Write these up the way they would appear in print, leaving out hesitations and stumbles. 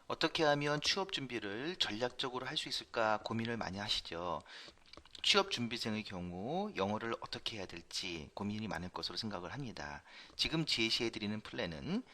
어떻게 하면 취업 준비를 전략적으로 할 수 있을까 고민을 많이 하시죠. 취업 준비생의 경우 영어를 어떻게 해야 될지 고민이 많을 것으로 생각을 합니다. 지금 제시해 드리는 플랜은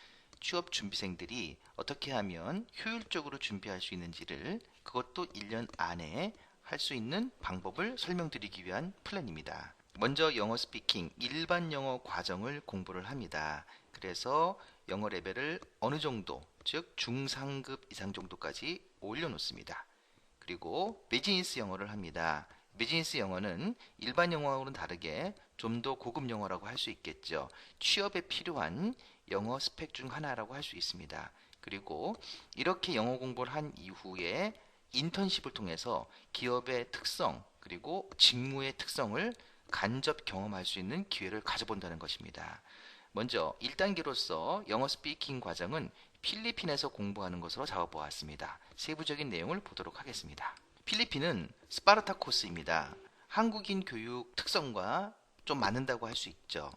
취업 준비생들이 어떻게 하면 효율적으로 준비할 수 있는지를, 그것도 1년 안에 할 수 있는 방법을 설명드리기 위한 플랜입니다. 먼저 영어 스피킹 일반 영어 과정을 공부를 합니다. 그래서 영어 레벨을 어느 정도, 즉 중상급 이상 정도까지 올려놓습니다. 그리고 비즈니스 영어를 합니다. 비즈니스 영어는 일반 영어하고는 다르게 좀 더 고급 영어라고 할 수 있겠죠. 취업에 필요한 영어 스펙 중 하나라고 할 수 있습니다. 그리고 이렇게 영어 공부를 한 이후에 인턴십을 통해서 기업의 특성 그리고 직무의 특성을 간접 경험할 수 있는 기회를 가져본다는 것입니다. 먼저 1단계로서 영어 스피킹 과정은 필리핀에서 공부하는 것으로 잡아보았습니다. 세부적인 내용을 보도록 하겠습니다. 필리핀은 스파르타 코스입니다. 한국인 교육 특성과 좀 맞는다고 할 수 있죠.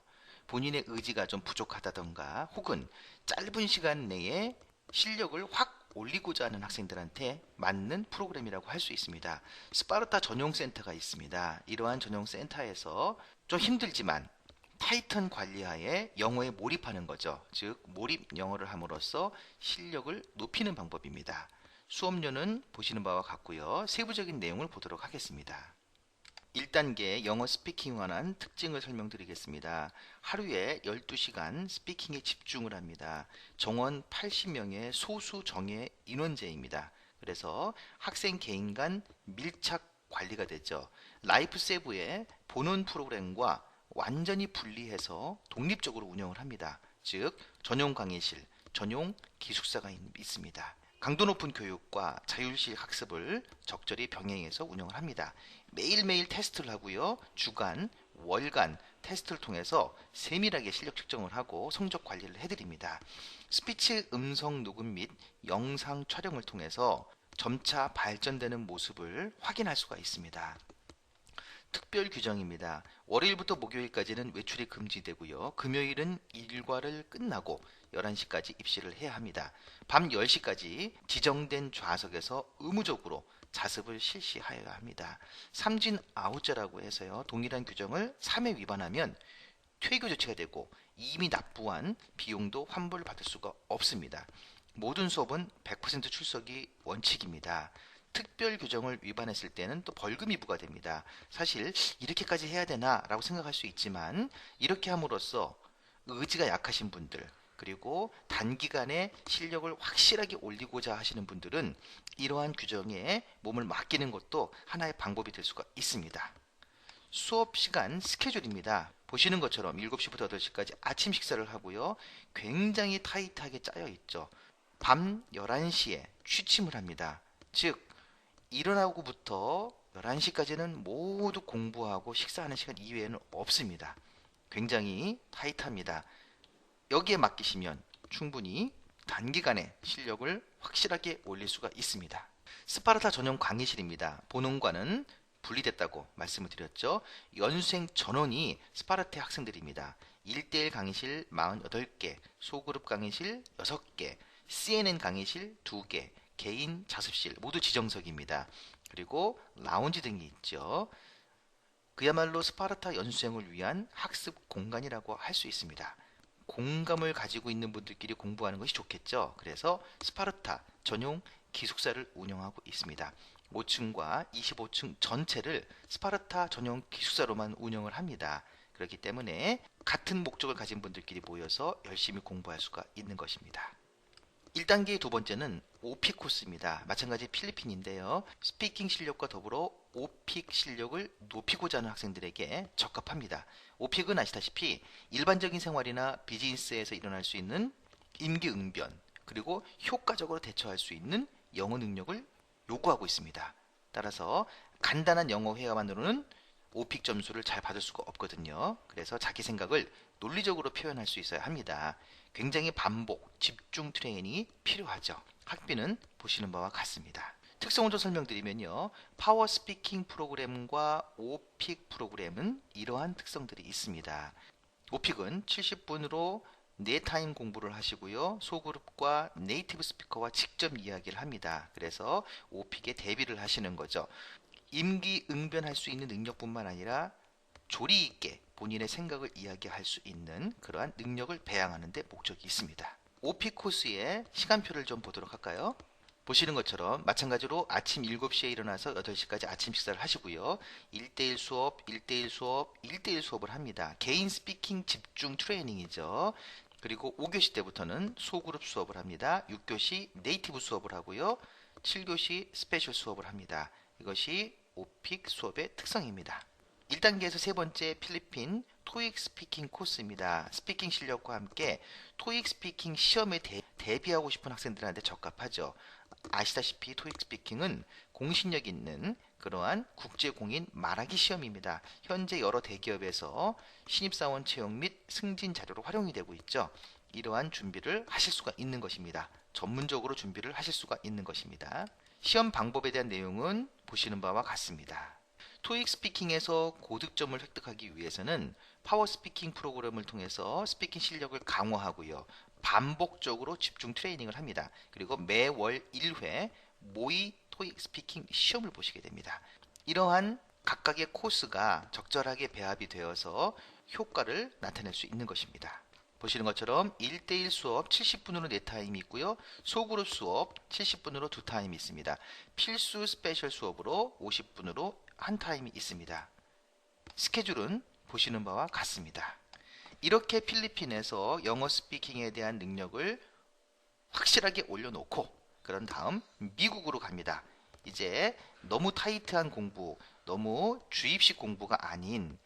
본인의 의지가 좀 부족하다던가 혹은 짧은 시간 내에 실력을 확 올리고자 하는 학생들한테 맞는 프로그램이라고 할 수 있습니다. 스파르타 전용 센터가 있습니다. 이러한 전용 센터에서 좀 힘들지만 파이썬 관리하에 영어에 몰입하는 거죠. 즉 몰입 영어를 함으로써 실력을 높이는 방법입니다. 수업료는 보시는 바와 같고요. 세부적인 내용을 보도록 하겠습니다. 1단계 영어 스피킹에 관한 특징을 설명드리겠습니다. 하루에 12시간 스피킹에 집중을 합니다. 정원 80명의 소수 정예 인원제입니다. 그래서 학생 개인 간 밀착 관리가 되죠. 라이프 세브의 본원 프로그램과 완전히 분리해서 독립적으로 운영을 합니다. 즉 전용 강의실, 전용 기숙사가 있습니다. 강도 높은 교육과 자율식 학습을 적절히 병행해서 운영을 합니다. 매일매일 테스트를 하고요. 주간, 월간 테스트를 통해서 세밀하게 실력 측정을 하고 성적 관리를 해드립니다. 스피치 음성 녹음 및 영상 촬영을 통해서 점차 발전되는 모습을 확인할 수가 있습니다. 특별 규정입니다. 월요일부터 목요일까지는 외출이 금지되고요. 금요일은 일과를 끝나고 11시까지 입실을 해야 합니다. 밤 10시까지 지정된 좌석에서 의무적으로 자습을 실시하여야 합니다. 삼진 아웃제라고 해서요. 동일한 규정을 3회 위반하면 퇴교 조치가 되고 이미 납부한 비용도 환불받을 수가 없습니다. 모든 수업은 100% 출석이 원칙입니다. 특별 규정을 위반했을 때는 또 벌금이 부과됩니다. 사실 이렇게까지 해야 되나 라고 생각할 수 있지만 이렇게 함으로써 의지가 약하신 분들 그리고 단기간에 실력을 확실하게 올리고자 하시는 분들은 이러한 규정에 몸을 맡기는 것도 하나의 방법이 될 수가 있습니다. 수업 시간 스케줄입니다. 보시는 것처럼 7시부터 8시까지 아침 식사를 하고요. 굉장히 타이트하게 짜여 있죠. 밤 11시에 취침을 합니다. 즉 일어나고부터 11시까지는 모두 공부하고 식사하는 시간 이외에는 없습니다. 굉장히 타이트합니다. 여기에 맡기시면 충분히 단기간에 실력을 확실하게 올릴 수가 있습니다. 스파르타 전용 강의실입니다. 본원과는 분리됐다고 말씀을 드렸죠. 연수생 전원이 스파르타 학생들입니다. 1대1 강의실 48개, 소그룹 강의실 6개, CNN 강의실 2개, 개인 자습실 모두 지정석입니다. 그리고 라운지 등이 있죠. 그야말로 스파르타 연수생을 위한 학습 공간이라고 할 수 있습니다. 공감을 가지고 있는 분들끼리 공부하는 것이 좋겠죠. 그래서 스파르타 전용 기숙사를 운영하고 있습니다. 5층과 25층 전체를 스파르타 전용 기숙사로만 운영을 합니다. 그렇기 때문에 같은 목적을 가진 분들끼리 모여서 열심히 공부할 수가 있는 것입니다. 1단계의 두 번째는 오픽 코스입니다. 마찬가지 필리핀인데요. 스피킹 실력과 더불어 오픽 실력을 높이고자 하는 학생들에게 적합합니다. 오픽은 아시다시피 일반적인 생활이나 비즈니스에서 일어날 수 있는 임기응변 그리고 효과적으로 대처할 수 있는 영어 능력을 요구하고 있습니다. 따라서 간단한 영어 회화만으로는 오픽 점수를 잘 받을 수가 없거든요. 그래서 자기 생각을 논리적으로 표현할 수 있어야 합니다. 굉장히 반복, 집중 트레이닝이 필요하죠. 학비는 보시는 바와 같습니다. 특성을 좀 설명드리면요. 파워 스피킹 프로그램과 오픽 프로그램은 이러한 특성들이 있습니다. 오픽은 70분으로 네타임 공부를 하시고요. 소그룹과 네이티브 스피커와 직접 이야기를 합니다. 그래서 오픽에 대비를 하시는 거죠. 임기응변할 수 있는 능력뿐만 아니라 조리 있게 본인의 생각을 이야기할 수 있는 그러한 능력을 배양하는 데 목적이 있습니다. 오픽 코스의 시간표를 좀 보도록 할까요? 보시는 것처럼 마찬가지로 아침 7시에 일어나서 8시까지 아침 식사를 하시고요. 1대1 수업, 1대1 수업, 1대1 수업을 합니다. 개인 스피킹 집중 트레이닝이죠. 그리고 5교시 때부터는 소그룹 수업을 합니다. 6교시 네이티브 수업을 하고요. 7교시 스페셜 수업을 합니다. 이것이 오픽 수업의 특성입니다. 1단계에서 세 번째 필리핀 토익 스피킹 코스입니다. 스피킹 실력과 함께 토익 스피킹 시험에 대비하고 싶은 학생들한테 적합하죠. 아시다시피 토익 스피킹은 공신력 있는 그러한 국제공인 말하기 시험입니다. 현재 여러 대기업에서 신입사원 채용 및 승진 자료로 활용이 되고 있죠. 이러한 준비를 하실 수가 있는 것입니다. 전문적으로 준비를 하실 수가 있는 것입니다. 시험 방법에 대한 내용은 보시는 바와 같습니다. 토익 스피킹에서 고득점을 획득하기 위해서는 파워 스피킹 프로그램을 통해서 스피킹 실력을 강화하고요. 반복적으로 집중 트레이닝을 합니다. 그리고 매월 1회 모의 토익 스피킹 시험을 보시게 됩니다. 이러한 각각의 코스가 적절하게 배합이 되어서 효과를 나타낼 수 있는 것입니다. 보시는 것처럼 1대1 수업 70분으로 4타임이 있고요. 소그룹 수업 70분으로 2타임이 있습니다. 필수 스페셜 수업으로 50분으로 한 타임이 있습니다. 스케줄은 보시는 바와 같습니다. 이렇게 필리핀에서 영어 스피킹에 대한 능력을 확실하게 올려놓고 그런 다음 미국으로 갑니다. 이제 너무 타이트한 공부, 너무 주입식 공부가 아닌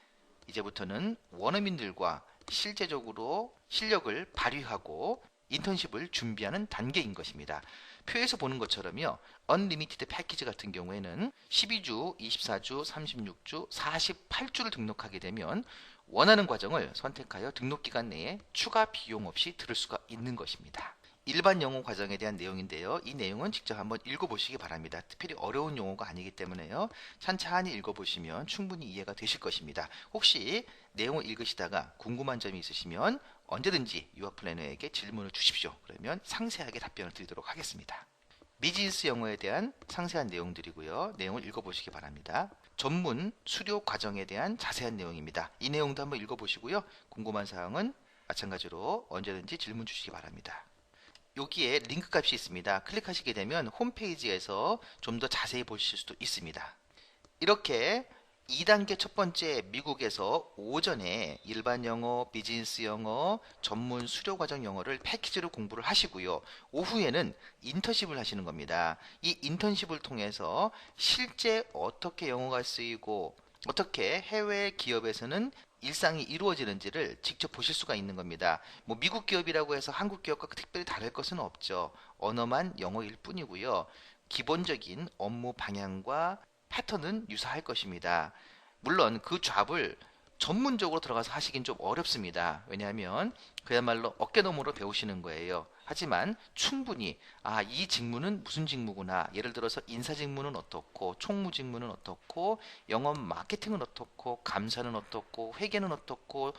이제부터는 원어민들과 실제적으로 실력을 발휘하고 인턴십을 준비하는 단계인 것입니다. 표에서 보는 것처럼요. 언리미티드 패키지 같은 경우에는 12주, 24주, 36주, 48주를 등록하게 되면 원하는 과정을 선택하여 등록기간 내에 추가 비용 없이 들을 수가 있는 것입니다. 일반 영어 과정에 대한 내용인데요. 이 내용은 직접 한번 읽어보시기 바랍니다. 특별히 어려운 용어가 아니기 때문에요. 찬찬히 읽어보시면 충분히 이해가 되실 것입니다. 혹시 내용을 읽으시다가 궁금한 점이 있으시면 언제든지 유학 플래너에게 질문을 주십시오. 그러면 상세하게 답변을 드리도록 하겠습니다. 비즈니스 영어에 대한 상세한 내용들이고요. 내용을 읽어보시기 바랍니다. 전문 수료 과정에 대한 자세한 내용입니다. 이 내용도 한번 읽어보시고요. 궁금한 사항은 마찬가지로 언제든지 질문 주시기 바랍니다. 여기에 링크 값이 있습니다. 클릭하시게 되면 홈페이지에서 좀 더 자세히 보실 수도 있습니다. 이렇게 2단계 첫 번째 미국에서 오전에 일반 영어, 비즈니스 영어, 전문 수료 과정 영어를 패키지로 공부를 하시고요. 오후에는 인턴십을 하시는 겁니다. 이 인턴십을 통해서 실제 어떻게 영어가 쓰이고 어떻게 해외 기업에서는 일상이 이루어지는지를 직접 보실 수가 있는 겁니다. 뭐 미국 기업이라고 해서 한국 기업과 특별히 다를 것은 없죠. 언어만 영어일 뿐이고요. 기본적인 업무 방향과 패턴은 유사할 것입니다. 물론 그 잡을 전문적으로 들어가서 하시긴 좀 어렵습니다. 왜냐하면 그야말로 어깨너머로 배우시는 거예요. 하지만 충분히 이 직무는 무슨 직무구나. 예를 들어서 인사 직무는 어떻고 총무 직무는 어떻고 영업 마케팅은 어떻고 감사는 어떻고 회계는 어떻고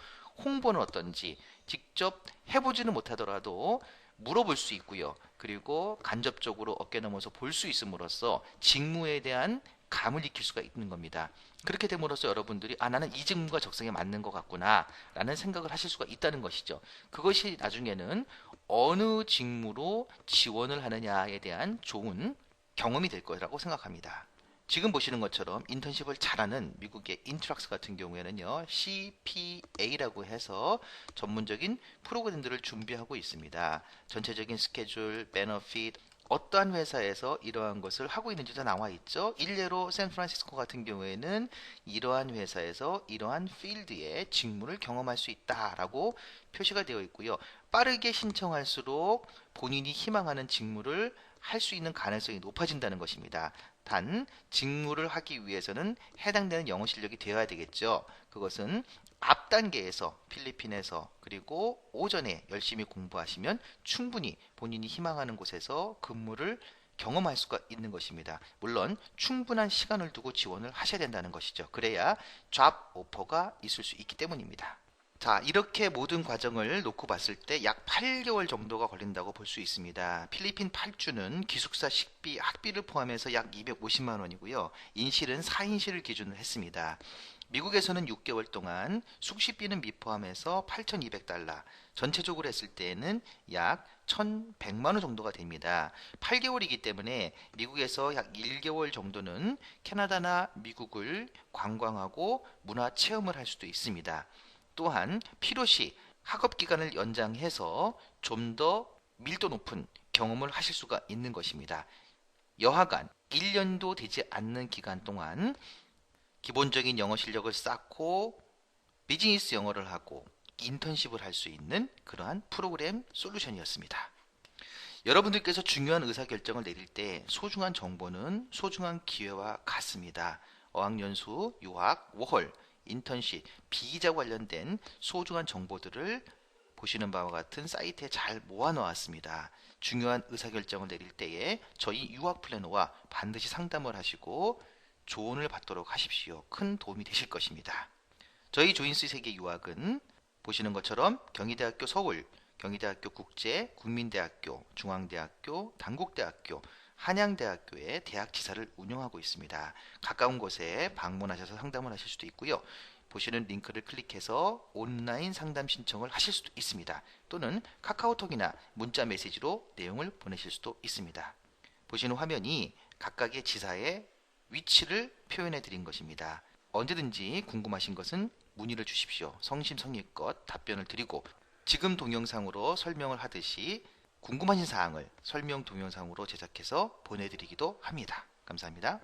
홍보는 어떤지 직접 해보지는 못하더라도 물어볼 수 있고요. 그리고 간접적으로 어깨 넘어서 볼 수 있음으로써 직무에 대한 감을 익힐 수가 있는 겁니다. 그렇게 됨으로써 여러분들이 나는 이 직무가 적성에 맞는 것 같구나 라는 생각을 하실 수가 있다는 것이죠. 그것이 나중에는 어느 직무로 지원을 하느냐에 대한 좋은 경험이 될 거라고 생각합니다. 지금 보시는 것처럼 인턴십을 잘하는 미국의 인트락스 같은 경우에는요, CPA라고 해서 전문적인 프로그램들을 준비하고 있습니다. 전체적인 스케줄, 베너핏, 어떠한 회사에서 이러한 것을 하고 있는지도 나와 있죠. 일례로 샌프란시스코 같은 경우에는 이러한 회사에서 이러한 필드의 직무를 경험할 수 있다라고 표시가 되어 있고요. 빠르게 신청할수록 본인이 희망하는 직무를 할 수 있는 가능성이 높아진다는 것입니다. 단 직무를 하기 위해서는 해당되는 영어 실력이 되어야 되겠죠. 그것은 앞 단계에서 필리핀에서 그리고 오전에 열심히 공부하시면 충분히 본인이 희망하는 곳에서 근무를 경험할 수가 있는 것입니다. 물론 충분한 시간을 두고 지원을 하셔야 된다는 것이죠. 그래야 잡 오퍼가 있을 수 있기 때문입니다. 자, 이렇게 모든 과정을 놓고 봤을 때 약 8개월 정도가 걸린다고 볼 수 있습니다. 필리핀 8주는 기숙사 식비, 학비를 포함해서 약 250만 원이고요. 인실은 4인실을 기준으로 했습니다. 미국에서는 6개월 동안 숙식비는 미포함해서 8,200달러, 전체적으로 했을 때에는 약 1,100만 원 정도가 됩니다. 8개월이기 때문에 미국에서 약 1개월 정도는 캐나다나 미국을 관광하고 문화 체험을 할 수도 있습니다. 또한 필요시 학업 기간을 연장해서 좀 더 밀도 높은 경험을 하실 수가 있는 것입니다. 여하간 1년도 되지 않는 기간 동안 기본적인 영어 실력을 쌓고 비즈니스 영어를 하고 인턴십을 할 수 있는 그러한 프로그램 솔루션이었습니다. 여러분들께서 중요한 의사결정을 내릴 때 소중한 정보는 소중한 기회와 같습니다. 어학연수, 유학, 워홀, 인턴십, 비자 관련된 소중한 정보들을 보시는 바와 같은 사이트에 잘 모아 놓았습니다. 중요한 의사결정을 내릴 때에 저희 유학 플래너와 반드시 상담을 하시고 조언을 받도록 하십시오. 큰 도움이 되실 것입니다. 저희 조인스 세계 유학은 보시는 것처럼 경희대학교 서울, 경희대학교 국제, 국민대학교, 중앙대학교, 단국대학교, 한양대학교의 대학지사를 운영하고 있습니다. 가까운 곳에 방문하셔서 상담을 하실 수도 있고요. 보시는 링크를 클릭해서 온라인 상담 신청을 하실 수도 있습니다. 또는 카카오톡이나 문자 메시지로 내용을 보내실 수도 있습니다. 보시는 화면이 각각의 지사의 위치를 표현해 드린 것입니다. 언제든지 궁금하신 것은 문의를 주십시오. 성심성의껏 답변을 드리고 지금 동영상으로 설명을 하듯이 궁금하신 사항을 설명 동영상으로 제작해서 보내드리기도 합니다. 감사합니다.